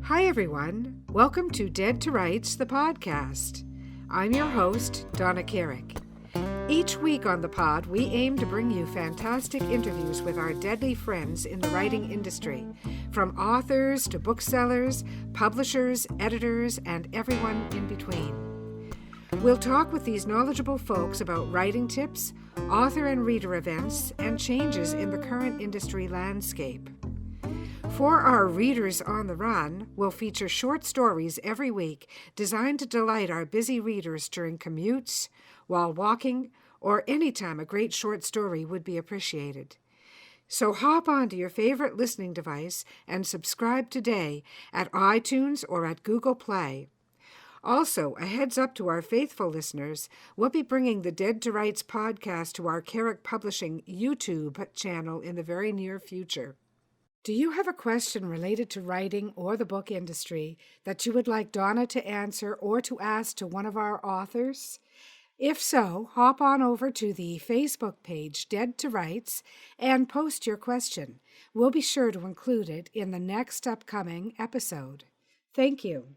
Hi, everyone. Welcome to Dead to Rights, the podcast. I'm your host, Donna Carrick. Each week on the pod, we aim to bring you fantastic interviews with our deadly friends in the writing industry, from authors to booksellers, publishers, editors, and everyone in between. We'll talk with these knowledgeable folks about writing tips, author and reader events, and changes in the current industry landscape. For our Readers on the Run, we'll feature short stories every week designed to delight our busy readers during commutes, while walking, or any time a great short story would be appreciated. So hop onto your favorite listening device and subscribe today at iTunes or at Google Play. Also, a heads up to our faithful listeners, we'll be bringing the Dead to Rights podcast to our Carrick Publishing YouTube channel in the very near future. Do you have a question related to writing or the book industry that you would like Donna to answer or to ask to one of our authors? If so, hop on over to the Facebook page Dead to Rights and post your question. We'll be sure to include it in the next upcoming episode. Thank you.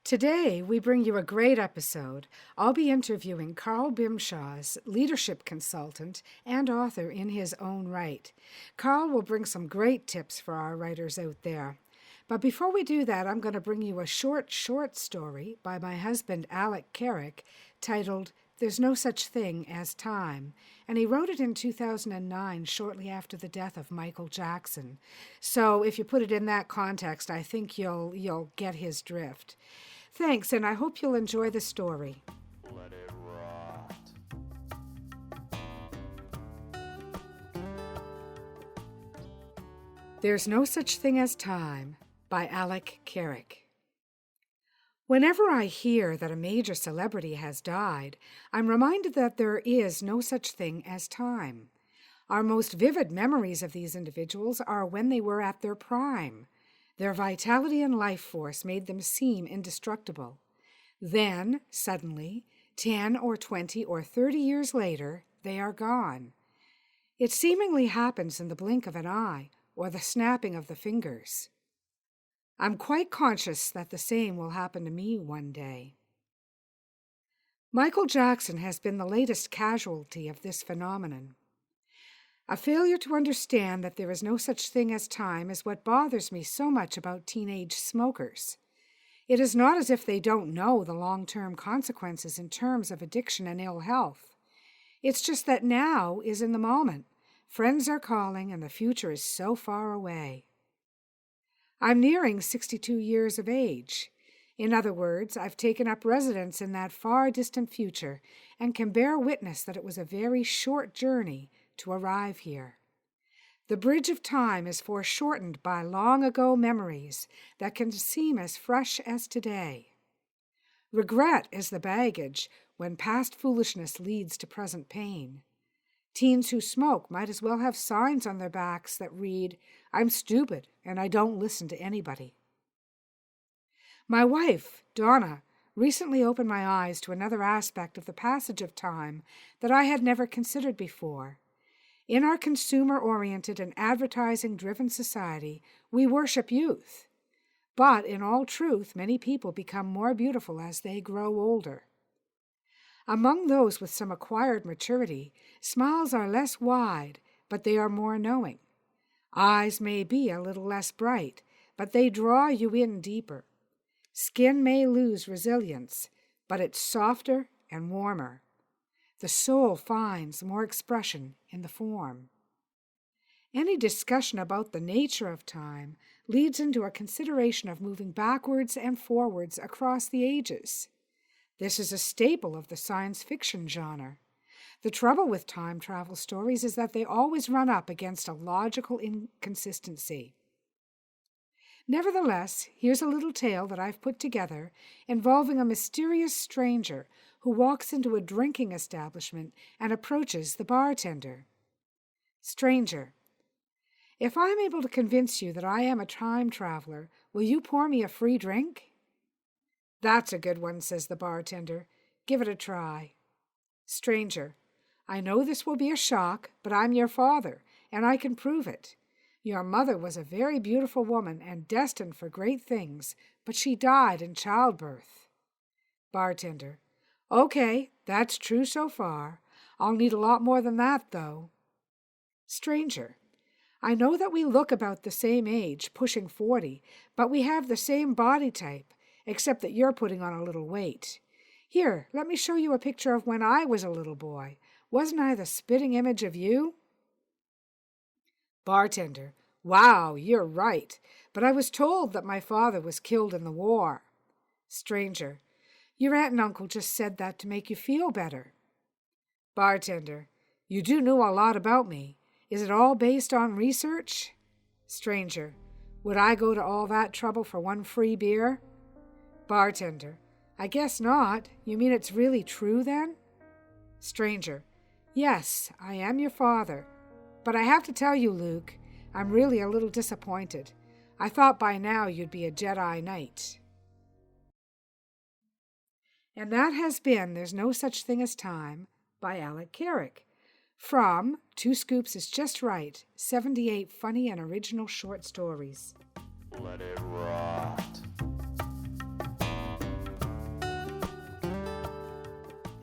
Today, we bring you a great episode. I'll be interviewing Karl Bimshas, leadership consultant and author in his own right. Karl will bring some great tips for our writers out there. But before we do that, I'm going to bring you a short story by my husband, Ted Carrick, titled There's No Such Thing as Time. And he wrote it in 2009, shortly after the death of Michael Jackson. So if you put it in that context, I think you'll get his drift. Thanks, and I hope you'll enjoy the story. Let it rot. There's No Such Thing as Time by Ted Carrick. Whenever I hear that a major celebrity has died, I'm reminded that there is no such thing as time. Our most vivid memories of these individuals are when they were at their prime. Their vitality and life force made them seem indestructible. Then, suddenly, 10 or 20 or 30 years later, they are gone. It seemingly happens in the blink of an eye or the snapping of the fingers. I'm quite conscious that the same will happen to me one day. Michael Jackson has been the latest casualty of this phenomenon. A failure to understand that there is no such thing as time is what bothers me so much about teenage smokers. It is not as if they don't know the long-term consequences in terms of addiction and ill health. It's just that now is in the moment. Friends are calling and the future is so far away. I'm nearing 62 years of age. In other words, I've taken up residence in that far distant future and can bear witness that it was a very short journey to arrive here. The bridge of time is foreshortened by long-ago memories that can seem as fresh as today. Regret is the baggage when past foolishness leads to present pain. Teens who smoke might as well have signs on their backs that read, "I'm stupid and I don't listen to anybody." My wife, Donna, recently opened my eyes to another aspect of the passage of time that I had never considered before. In our consumer-oriented and advertising-driven society, we worship youth. But in all truth, many people become more beautiful as they grow older. Among those with some acquired maturity, smiles are less wide, but they are more knowing. Eyes may be a little less bright, but they draw you in deeper. Skin may lose resilience, but it's softer and warmer. The soul finds more expression in the form. Any discussion about the nature of time leads into a consideration of moving backwards and forwards across the ages. This is a staple of the science fiction genre. The trouble with time travel stories is that they always run up against a logical inconsistency. Nevertheless, here's a little tale that I've put together involving a mysterious stranger who walks into a drinking establishment and approaches the bartender. Stranger: If I'm able to convince you that I am a time traveler, will you pour me a free drink? That's a good one, says the bartender. Give it a try. Stranger: I know this will be a shock, but I'm your father, and I can prove it. Your mother was a very beautiful woman and destined for great things, but she died in childbirth. Bartender: Okay, that's true so far. I'll need a lot more than that, though. Stranger: I know that we look about the same age, pushing 40, but we have the same body type, except that you're putting on a little weight. Here, let me show you a picture of when I was a little boy. Wasn't I the spitting image of you? Bartender: Wow, you're right, but I was told that my father was killed in the war. Stranger: Your aunt and uncle just said that to make you feel better. Bartender: You do know a lot about me. Is it all based on research? Stranger: Would I go to all that trouble for one free beer? Bartender: I guess not. You mean it's really true then? Stranger: Yes, I am your father. But I have to tell you, Luke, I'm really a little disappointed. I thought by now you'd be a Jedi Knight. And that has been There's No Such Thing as Time by Ted Carrick. From Two Scoops is Just Right, 78 funny and original short stories. Let it rot.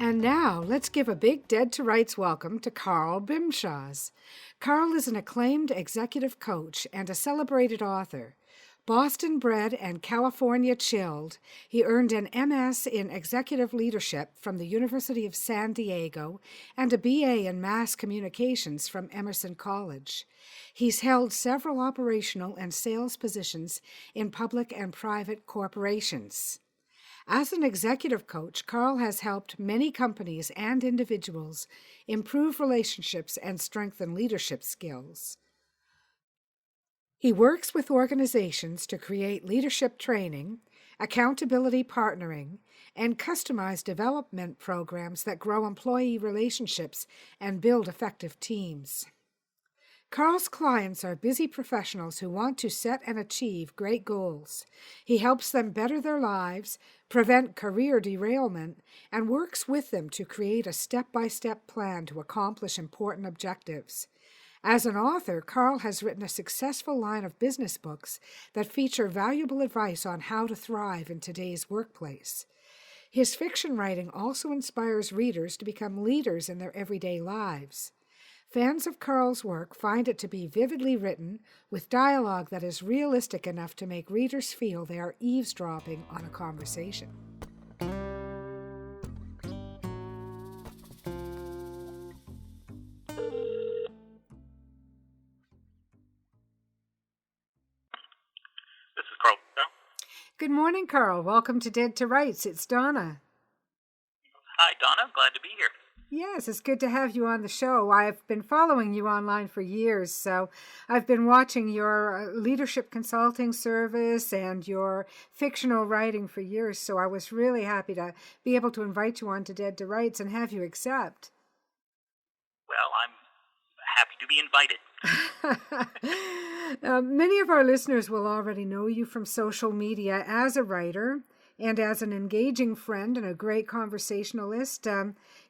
And now, let's give a big Dead to Rights welcome to Karl Bimshas. Karl is an acclaimed executive coach and a celebrated author. Boston-bred and California-chilled, he earned an MS in Executive Leadership from the University of San Diego and a BA in Mass Communications from Emerson College. He's held several operational and sales positions in public and private corporations. As an executive coach, Karl has helped many companies and individuals improve relationships and strengthen leadership skills. He works with organizations to create leadership training, accountability partnering, and customized development programs that grow employee relationships and build effective teams. Karl's clients are busy professionals who want to set and achieve great goals. He helps them better their lives, prevent career derailment, and works with them to create a step-by-step plan to accomplish important objectives. As an author, Karl has written a successful line of business books that feature valuable advice on how to thrive in today's workplace. His fiction writing also inspires readers to become leaders in their everyday lives. Fans of Karl's work find it to be vividly written, with dialogue that is realistic enough to make readers feel they are eavesdropping on a conversation. This is Karl. Good morning, Karl. Welcome to Dead to Rights. It's Donna. Hi, Donna. Glad to be here. Yes, it's good to have you on the show. I've been following you online for years, so I've been watching your leadership consulting service and your fictional writing for years, so I was really happy to be able to invite you on to Dead to Rights and have you accept. Well, I'm happy to be invited. Many of our listeners will already know you from social media as a writer and as an engaging friend and a great conversationalist.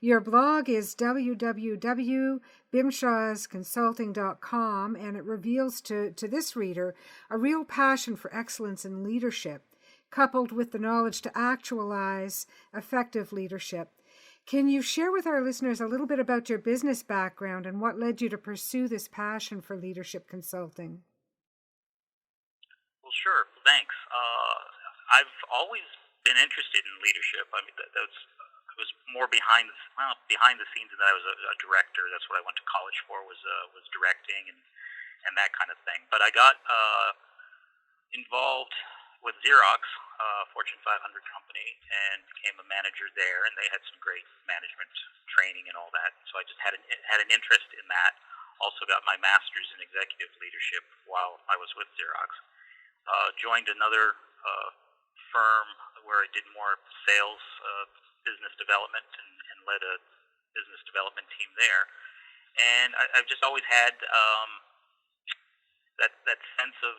Your blog is www.bimshasconsulting.com, and it reveals to this reader a real passion for excellence in leadership, coupled with the knowledge to actualize effective leadership. Can you share with our listeners a little bit about your business background and what led you to pursue this passion for leadership consulting? Well, sure. Thanks. I've always been interested in leadership. I mean, it was more behind the scenes, and that I was a director. That's what I went to college for, was directing and that kind of thing. But I got involved with Xerox, Fortune 500 company, and became a manager there. And they had some great management training and all that. So I just had an interest in that. Also got my master's in executive leadership while I was with Xerox. Joined another firm where I did more sales, business development, and led a business development team there. And I've just always had that sense of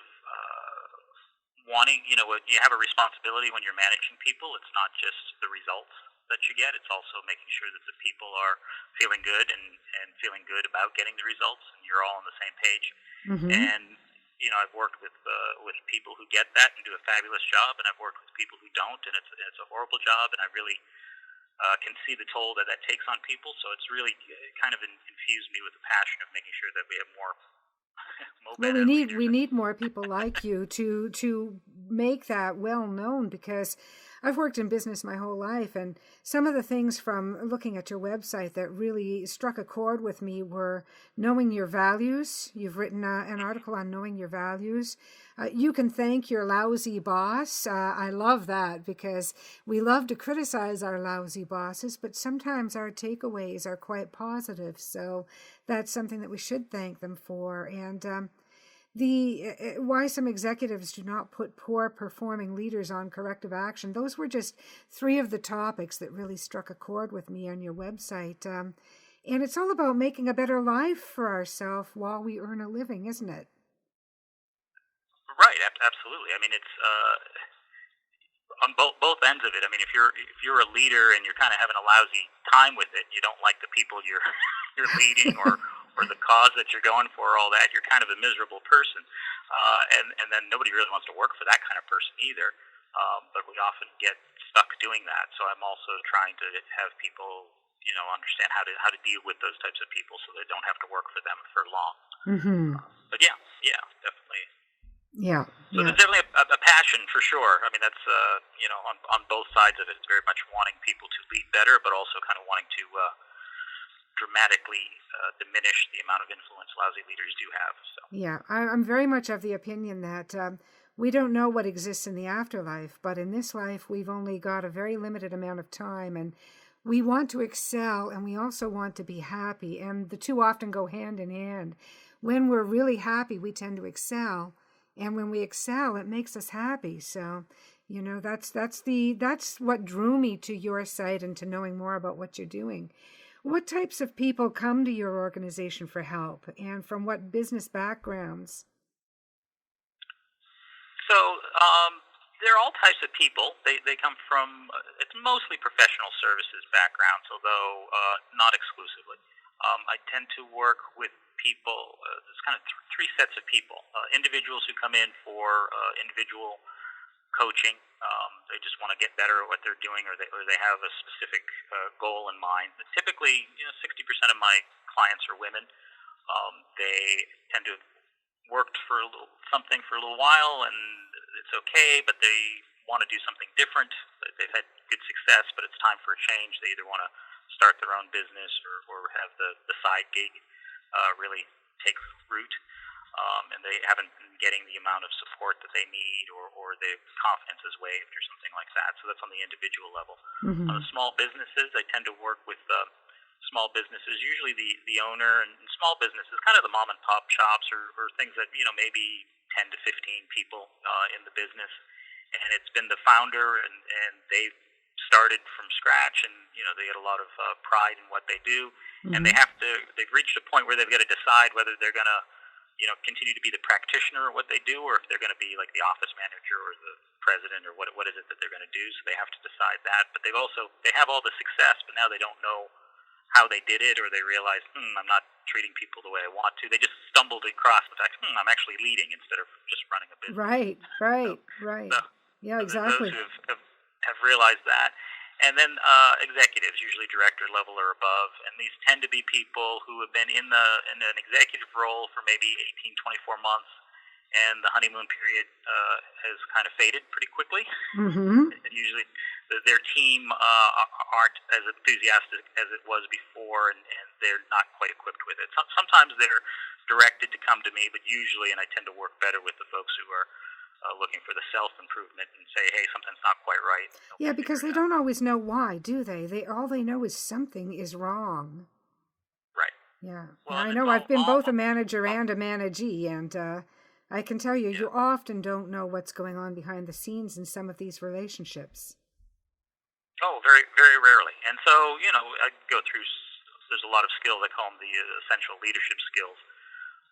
wanting, you have a responsibility when you're managing people. It's not just the results that you get. It's also making sure that the people are feeling good and feeling good about getting the results, and you're all on the same page. Mm-hmm. And I've worked with people who get that and do a fabulous job, and I've worked with people who don't, and it's a horrible job. And I really can see the toll that takes on people. So it's really kind of infused me with the passion of making sure that we have more. Well, we need more people like you to make that well known, because I've worked in business my whole life, and some of the things from looking at your website that really struck a chord with me were knowing your values. You've written an article on knowing your values. You can thank your lousy boss. I love that, because we love to criticize our lousy bosses, but sometimes our takeaways are quite positive. So that's something that we should thank them for. And why some executives do not put poor performing leaders on corrective action. Those were just three of the topics that really struck a chord with me on your website. And it's all about making a better life for ourselves while we earn a living, isn't it? Right, absolutely. I mean, it's on both ends of it. I mean, if you're a leader and you're kind of having a lousy time with it, you don't like the people you're you're leading or the cause that you're going for, all that, you're kind of a miserable person. And then nobody really wants to work for that kind of person either. But we often get stuck doing that. So I'm also trying to have people, understand how to deal with those types of people so they don't have to work for them for long. Mm-hmm. But yeah, definitely. Yeah. So there's definitely a passion for sure. I mean, that's, on both sides of it, it's very much wanting people to lead better, but also kind of wanting to dramatically diminish the amount of influence lousy leaders do have. So. Yeah, I'm very much of the opinion that we don't know what exists in the afterlife, but in this life, we've only got a very limited amount of time, and we want to excel, and we also want to be happy, and the two often go hand in hand. When we're really happy, we tend to excel, and when we excel, it makes us happy. So, that's what drew me to your site and to knowing more about what you're doing. What types of people come to your organization for help, and from what business backgrounds? So they're all types of people. They come from, it's mostly professional services backgrounds, although not exclusively. I tend to work with people, there's kind of three sets of people. Individuals who come in for individual coaching. They just want to get better at what they're doing, or they have a specific goal in mind. But typically, 60% of my clients are women. They tend to have worked for something for a little while, and it's okay, but they want to do something different. They've had good success, but it's time for a change. They either want to start their own business or have the side gig really take root. And they haven't been getting the amount of support that they need, or their confidence is waived or something like that. So that's on the individual level. Mm-hmm. On the small businesses, I tend to work with small businesses, usually the owner, and small businesses, kind of the mom and pop shops or things that, maybe 10 to 15 people in the business. And it's been the founder, and they've started from scratch, and, they get a lot of pride in what they do. Mm-hmm. And they've reached a point where they've got to decide whether they're going to, continue to be the practitioner of what they do, or if they're going to be like the office manager or the president, or what is it that they're going to do. So they have to decide that. But they have all the success, but now they don't know how they did it, or they realize, I'm not treating people the way I want to. They just stumbled across the fact, I'm actually leading instead of just running a business. Right. So, yeah, exactly. Those who have realized that. And then executives, usually director level or above, and these tend to be people who have been in an executive role for maybe 18, 24 months, and the honeymoon period has kind of faded pretty quickly. Mm-hmm. And usually their team aren't as enthusiastic as it was before, and they're not quite equipped with it. Sometimes they're directed to come to me, but usually, and I tend to work better with the folks who are looking for the self-improvement and say, hey, something's not quite right. Yeah, because they don't always know why, do they? All they know is something is wrong. Right. Yeah. Well, I know I've been both a manager and a managee, and I can tell you, you often don't know what's going on behind the scenes in some of these relationships. Oh, very, very rarely. And so, I go through, there's a lot of skills, I call them the essential leadership skills.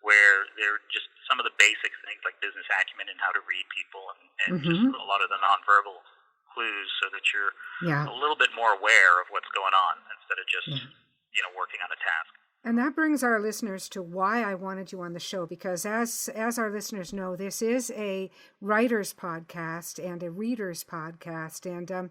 where they're just some of the basic things like business acumen and how to read people and just Mm-hmm. a lot of the nonverbal clues so that you're Yeah. a little bit more aware of what's going on instead of just, Yeah. working on a task. And that brings our listeners to why I wanted you on the show, because as our listeners know, this is a writer's podcast and a reader's podcast. And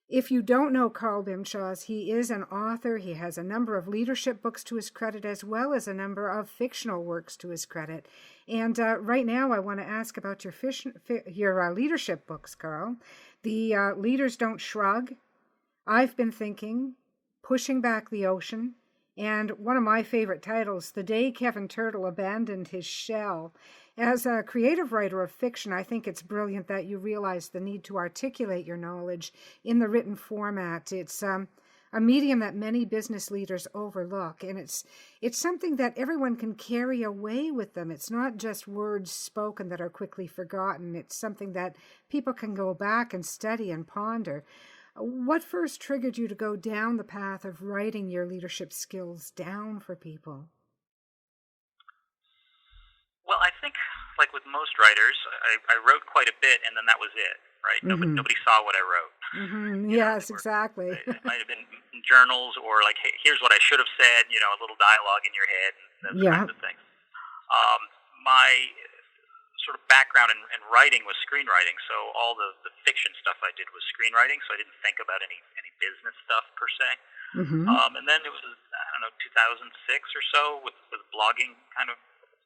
if you don't know Karl Bimshas, he is an author. He has a number of leadership books to his credit, as well as a number of fictional works to his credit. And right now, I want to ask about your leadership books, Karl. The Leaders Don't Shrug, I've Been Thinking, Pushing Back the Ocean, and one of my favorite titles, The Day Kevin Turtle Abandoned His Shell. As a creative writer of fiction, I think it's brilliant that you realize the need to articulate your knowledge in the written format. It's a medium that many business leaders overlook, and it's something that everyone can carry away with them. It's not just words spoken that are quickly forgotten. It's something that people can go back and study and ponder. What first triggered you to go down the path of writing your leadership skills down for people? Well, I think, like with most writers, I wrote quite a bit, and then that was it, right? Mm-hmm. Nobody saw what I wrote. Mm-hmm. Yes, exactly. It might have been journals or like, hey, here's what I should have said, a little dialogue in your head, and those kinds of things. My sort of background in writing was screenwriting, so all the fiction stuff I did was screenwriting, so I didn't think about any business stuff per se. Mm-hmm. And then it was, 2006 or so with blogging kind of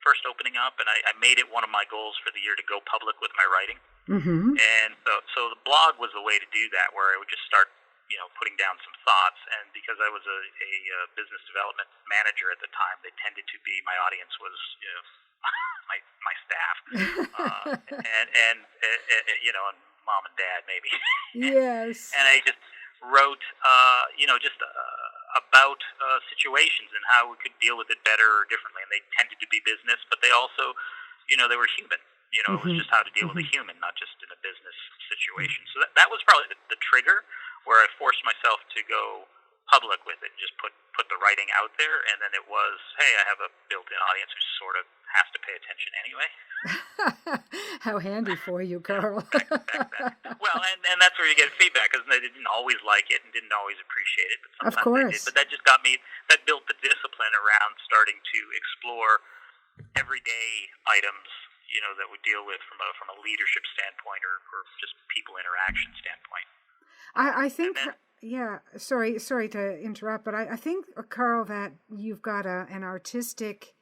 first opening up, and I made it one of my goals for the year to go public with my writing. Mm-hmm. And so the blog was the way to do that, where I would just start, putting down some thoughts. And because I was a business development manager at the time, they tended to be, my audience was, my staff, and mom and dad maybe. Yes. And I just wrote, about situations and how we could deal with it better or differently. And they tended to be business, but they also, they were human. It was just how to deal with a human, not just in a business situation. So that was probably the trigger where I forced myself to go public with it, just put the writing out there, and then it was, hey, I have a built-in audience who sort of has to pay attention anyway. How handy for you, Karl. back then. Well, and that's where you get feedback, because they didn't always like it and didn't always appreciate it, but sometimes Of course. they did. But that just got me, that built the discipline around starting to explore everyday items, that we deal with from a leadership standpoint or just people interaction standpoint. I think, sorry to interrupt, but I think, Karl, that you've got an artistic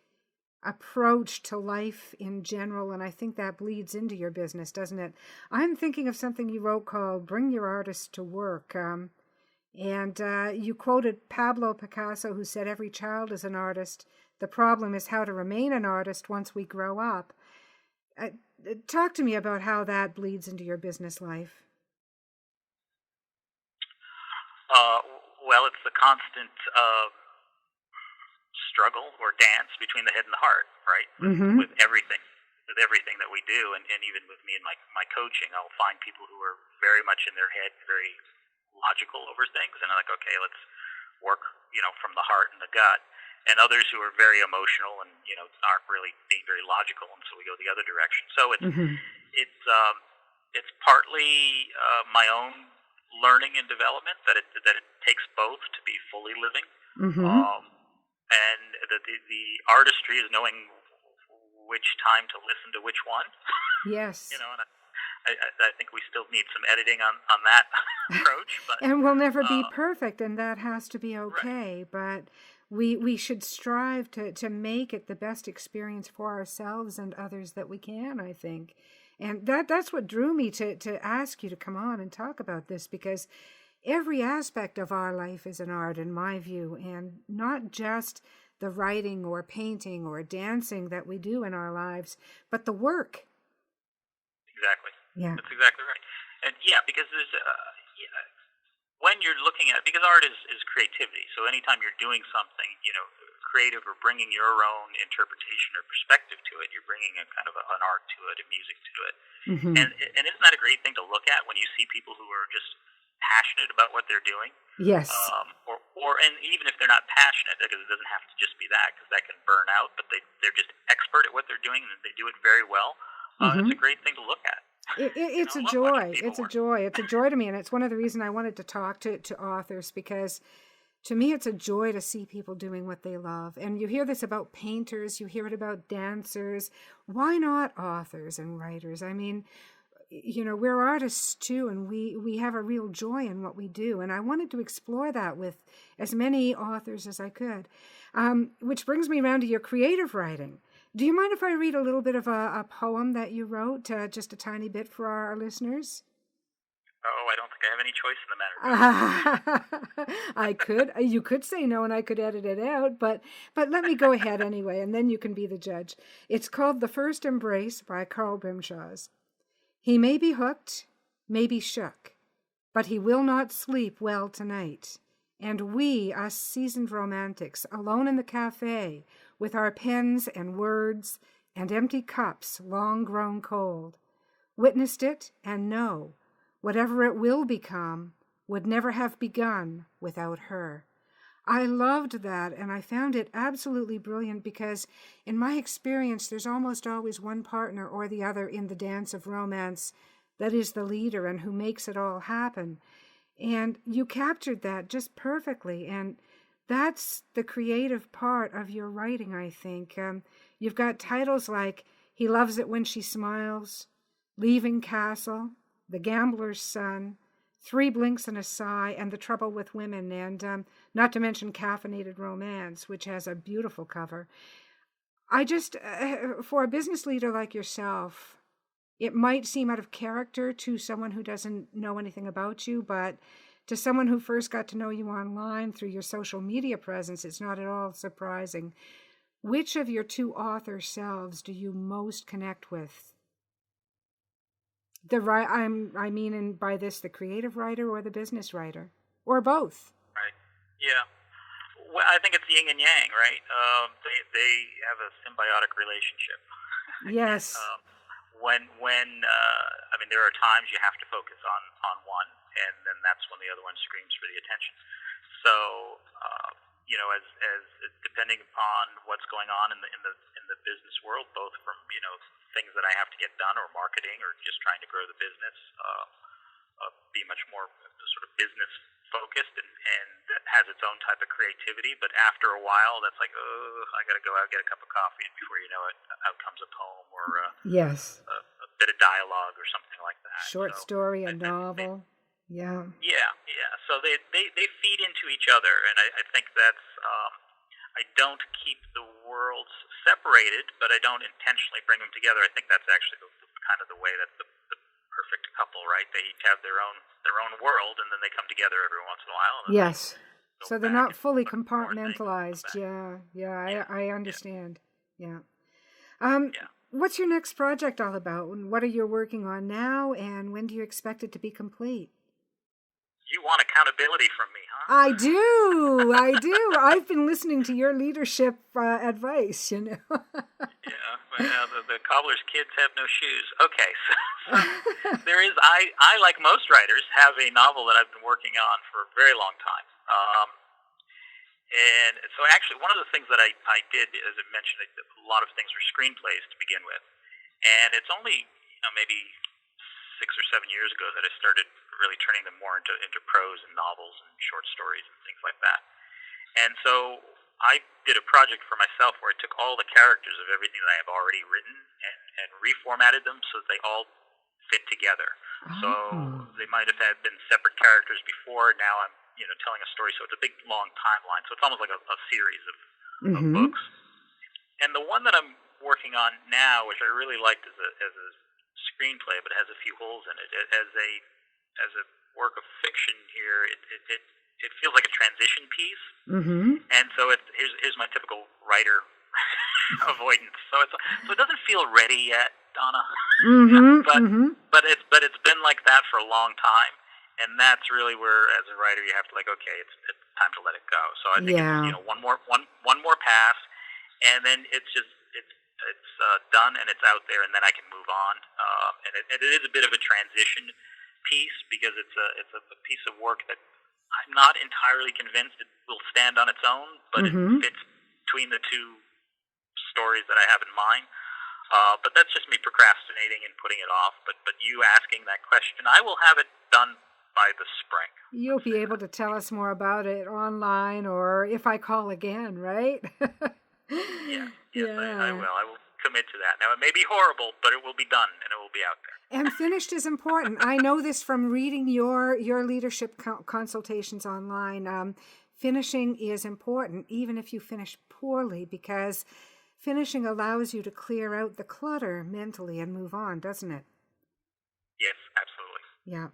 approach to life in general, and I think that bleeds into your business, doesn't it? I'm thinking of something you wrote called Bring Your Artist to Work, and you quoted Pablo Picasso, who said, every child is an artist. The problem is how to remain an artist once we grow up. Talk to me about how that bleeds into your business life. Well, it's the constant struggle or dance between the head and the heart, right? Mm-hmm. With everything that we do, and even with me and my coaching, I'll find people who are very much in their head, very logical over things, and I'm like, okay, let's work, from the heart and the gut. And others who are very emotional and aren't really being very logical, and so we go the other direction. So it's partly my own learning and development that it takes both to be fully living. Mm-hmm. And the artistry is knowing which time to listen to which one. Yes. And I think we still need some editing on that approach. But, and we'll never be perfect, and that has to be okay. Right. But we should strive to make it the best experience for ourselves and others that we can, I think. And that's what drew me to ask you to come on and talk about this, because every aspect of our life is an art, in my view, and not just the writing or painting or dancing that we do in our lives, but the work. Exactly. Yeah. That's exactly right. And because there's when you're looking at, because art is creativity, so anytime you're doing something, creative or bringing your own interpretation or perspective to it, you're bringing a kind of an art to it, a music to it. Mm-hmm. And isn't that a great thing to look at when you see people who are just passionate about what they're doing? Yes. And even if they're not passionate, because it doesn't have to just be that, because that can burn out, but they're just expert at what they're doing and they do it very well. It's a great thing to look at. It's a I love watching joy. people It's a work. joy. It's a joy to me, and it's one of the reasons I wanted to talk to authors, because to me it's a joy to see people doing what they love. And you hear this about painters, you hear it about dancers. Why not authors and writers? I mean, we're artists too, and we have a real joy in what we do. And I wanted to explore that with as many authors as I could, which brings me around to your creative writing. Do you mind if I read a little bit of a poem that you wrote, just a tiny bit for our listeners? Oh, I don't think I have any choice in the matter. You could say no, and I could edit it out, but let me go ahead anyway, and then you can be the judge. It's called "The First Embrace" by Karl Bimshas. He may be hooked, may be shook, but he will not sleep well tonight. And we, us seasoned romantics, alone in the cafe, with our pens and words and empty cups long grown cold, witnessed it and know, whatever it will become, would never have begun without her. I loved that, and I found it absolutely brilliant because, in my experience, there's almost always one partner or the other in the dance of romance that is the leader and who makes it all happen. And you captured that just perfectly, and that's the creative part of your writing, I think. You've got titles like "He Loves It When She Smiles," "Leaving Castle," "The Gambler's Son," "Three Blinks and a Sigh," and "The Trouble with Women," and not to mention "Caffeinated Romance," which has a beautiful cover. I just, for a business leader like yourself, it might seem out of character to someone who doesn't know anything about you, but to someone who first got to know you online through your social media presence, it's not at all surprising. Which of your two author selves do you most connect with? I mean, and by this, the creative writer or the business writer, or both? Right. Yeah. Well, I think it's yin and yang, right? They have a symbiotic relationship. Yes. I mean, there are times you have to focus on one, and then that's when the other one screams for the attention. So, as depending upon what's going on in the business world, both from things that I have to get done, or marketing, or just trying to grow the business, be much more sort of business focused, and that has its own type of creativity. But after a while, that's like, oh, I got to go out and get a cup of coffee, and before you know it, out comes a poem or yes, a bit of dialogue or something like that. Short story, a novel. Yeah. Yeah. So they feed into each other, and I think that's I don't keep the worlds separated, but I don't intentionally bring them together. I think that's actually kind of the way that the perfect couple, right? They each have their own world, and then they come together every once in a while. Yes. So they're not fully compartmentalized. Yeah. I understand. Yeah. What's your next project all about? What are you working on now, and when do you expect it to be complete? You want accountability from me, huh? I do. I've been listening to your leadership advice, Yeah, well, the Cobblers Kids have no shoes. Okay, so there is, I, like most writers, have a novel that I've been working on for a very long time. And so actually, one of the things that I did, as I mentioned, a lot of things were screenplays to begin with. And it's only, maybe 6 or 7 years ago that I started really turning them more into prose and novels and short stories and things like that. And so I did a project for myself where I took all the characters of everything that I have already written and reformatted them so that they all fit together. Oh. So they might have been separate characters before. Now I'm telling a story, so it's a big long timeline. So it's almost like a series of books. And the one that I'm working on now, which I really liked as a screenplay, but it has a few holes in it. As a work of fiction here, it feels like a transition piece. And so here's my typical writer avoidance. So it doesn't feel ready yet, Donna. But it's been like that for a long time, and that's really where, as a writer, you have to okay, it's time to let it go. So I think it's, one more pass, and then it's done and it's out there, and then I can move on. And it is a bit of a transition piece because it's a piece of work that I'm not entirely convinced it will stand on its own, but it fits between the two stories that I have in mind. But that's just me procrastinating and putting it off. But you asking that question, I will have it done by the spring. You'll be able to tell us more about it online or if I call again, right? Yes, I will. I will commit to that. Now, it may be horrible, but it will be done, and it will be out there. And finished is important. I know this from reading your leadership consultations online. Finishing is important, even if you finish poorly, because finishing allows you to clear out the clutter mentally and move on, doesn't it? Yes, absolutely. Yeah.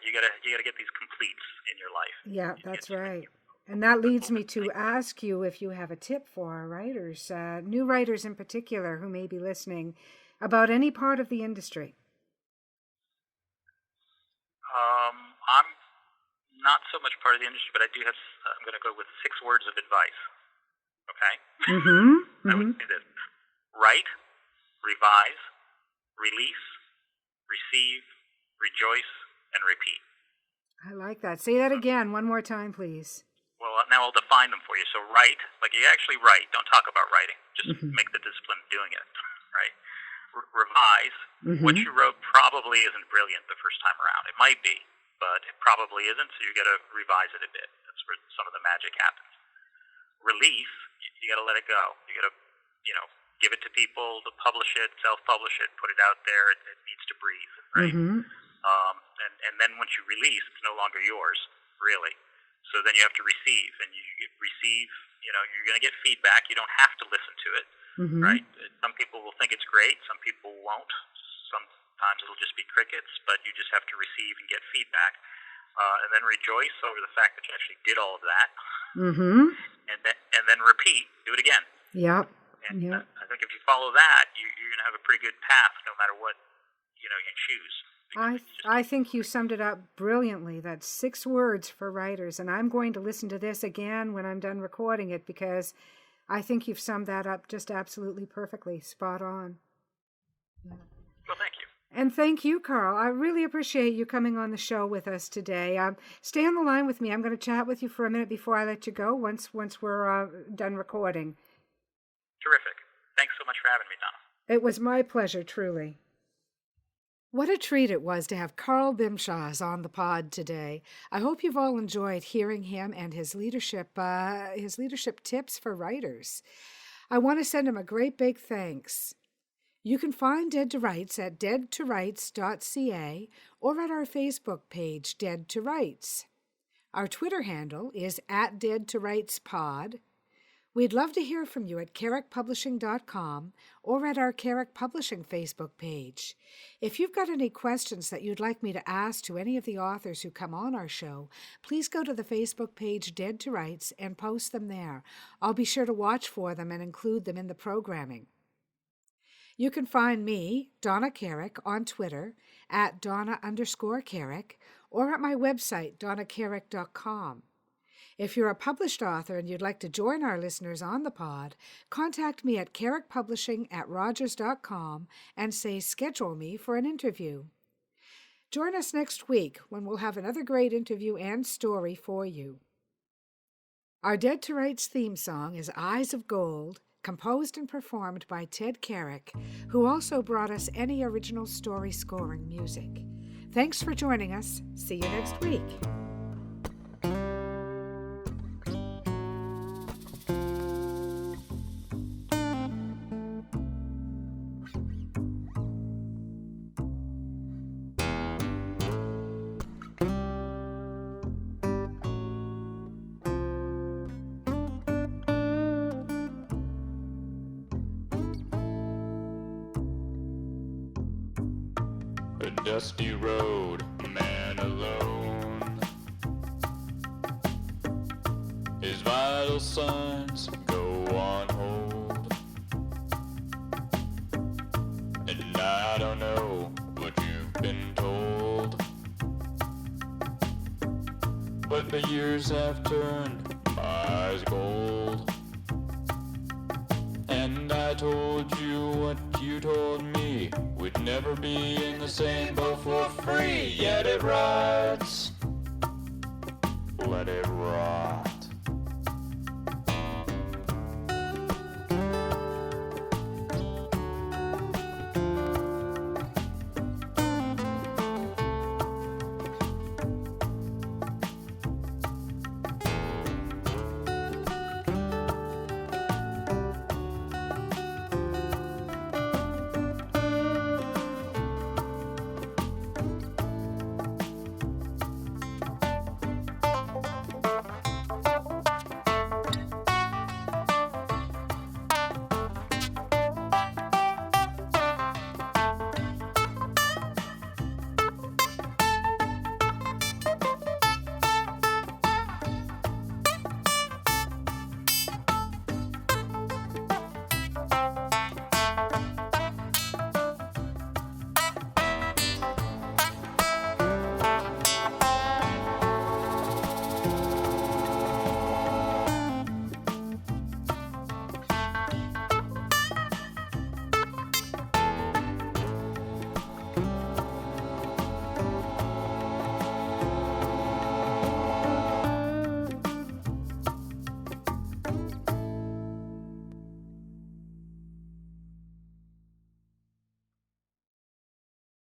You gotta get these completes in your life. Yeah, that's right. And that leads me to ask you if you have a tip for our writers, new writers in particular who may be listening, about any part of the industry. I'm not so much part of the industry, but I do have. I'm going to go with 6 words of advice. Okay. I would say this: write, revise, release, receive, rejoice, and repeat. I like that. Say that again one more time, please. Well, now I'll define them for you. So write, like you actually write. Don't talk about writing. Just make the discipline of doing it. Right. Revise. What you wrote probably isn't brilliant the first time around. It might be, but it probably isn't. So you got to revise it a bit. That's where some of the magic happens. Release. You got to let it go. You got to, give it to people, to publish it, self-publish it, put it out there. It needs to breathe, right? And then once you release, it's no longer yours, really. So then you have to receive, and you're going to get feedback. You don't have to listen to it, right? Some people will think it's great. Some people won't. Sometimes it'll just be crickets, but you just have to receive and get feedback. And then rejoice over the fact that you actually did all of that. And then repeat. Do it again. Yep. And I think if you follow that, you're going to have a pretty good path, no matter what you choose. I think you summed it up brilliantly. That's 6 words for writers, and I'm going to listen to this again when I'm done recording it, because I think you've summed that up just absolutely perfectly. Spot on. Yeah. Well, thank you. And thank you, Karl. I really appreciate you coming on the show with us today. Stay on the line with me. I'm going to chat with you for a minute before I let you go once we're done recording. Terrific. Thanks so much for having me, Donna. It was my pleasure, truly. What a treat it was to have Karl Bimshas on the pod today. I hope you've all enjoyed hearing him and his leadership tips for writers. I want to send him a great big thanks. You can find Dead to Rights at deadtorights.ca or at our Facebook page, Dead to Rights. Our Twitter handle is @DeadToRightsPod. We'd love to hear from you at carrickpublishing.com or at our Carrick Publishing Facebook page. If you've got any questions that you'd like me to ask to any of the authors who come on our show, please go to the Facebook page Dead to Rights and post them there. I'll be sure to watch for them and include them in the programming. You can find me, Donna Carrick, on Twitter at Donna_Carrick or at my website, donnacarrick.com. If you're a published author and you'd like to join our listeners on the pod, contact me at carrickpublishing@rogers.com and say schedule me for an interview. Join us next week when we'll have another great interview and story for you. Our Dead to Rights theme song is Eyes of Gold, composed and performed by Ted Carrick, who also brought us any original story scoring music. Thanks for joining us. See you next week. A dusty road, a man alone. His vital signs go on hold. And I don't know what you've been told, but the years have turned my eyes gold. And I told you what you told me, we'd never be in the same boat for free, yet it rides let it rock.